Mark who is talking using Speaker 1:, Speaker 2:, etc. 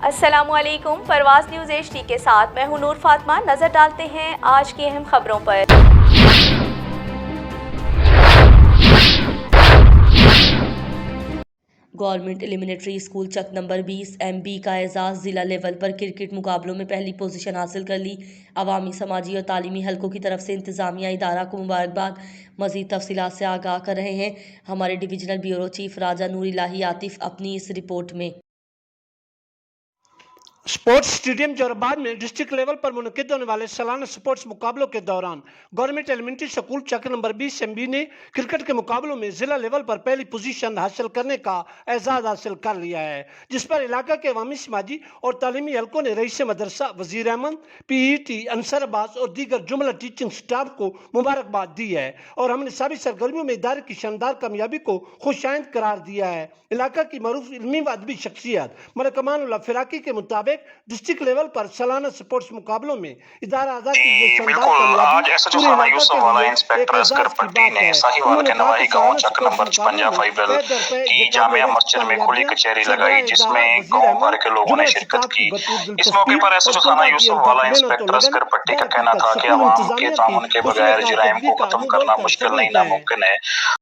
Speaker 1: अस्सलामु अलैकुम। परवाज़ news HD के साथ मैं हूं नूर फातिमा। नजर डालते हैं आज की अहम खबरों पर। गवर्नमेंट एलिमेंट्री स्कूल चक नंबर 20 MB का एजाज़ ज़िला लेवल पर क्रिकेट मुकाबलों में पहली पोजीशन हासिल कर ली। अवामी, समाजी और तालीमी हलकों की तरफ से इंतज़ामिया इदारा को मुबारकबाद। मज़ीद तफसीलात से आगाह कर रहे हैं हमारे डिविजनल ब्यूरो चीफ राजा नूर इलाही आतिफ अपनी इस रिपोर्ट में।
Speaker 2: स्पोर्ट्स स्टेडियम जोराबाद में डिस्ट्रिक्ट लेवल पर मुनक़िद होने वाले सालाना स्पोर्ट्स मुकाबलों के दौरान गवर्नमेंट एलिमेंट्री स्कूल चक नंबर 20 MB ने क्रिकेट के मुकाबलों में जिला लेवल पर पहली पोजीशन हासिल करने का एजाज़ हासिल कर लिया है, जिस पर इलाका के अवामी, समाजी और तालीमी हलकों ने रईस मदरसा, वज़ीर अहमद, PET, अंसर अब्बास और दीगर जुमला टीचिंग स्टाफ को मुबारकबाद दी है और हमने सभी सरगर्मियों में इदारे की शानदार कामयाबी को खुशाइंद करार दिया है। इलाका की मरूफ इल्मी व अदबी शख्सियत मलिक अमान फिराकी के मुताबिक डिस्ट्रिक्ट लेवल पर सालाना स्पोर्ट्स मुकाबलों में इदारा आज़ाद की ये शानदार कामयाबी पूरे इलाके के लिए
Speaker 3: इंस्पेक्टर असगर पट्टी ने साहिवाल के नवाही गांव चक नंबर 56 फाइबल की जामिया मस्जिद में खुली कचहरी लगाई, जिसमें गांव भर के लोगों ने शिरकत की। इस मौके पर एसएचओ थाना यूसुफ वाला इंस्पेक्टर असगर पट्टी का कहना था कि अवाम के ताउन के बगैर जराइम को खत्म करना मुश्किल नहीं नामुमकिन है।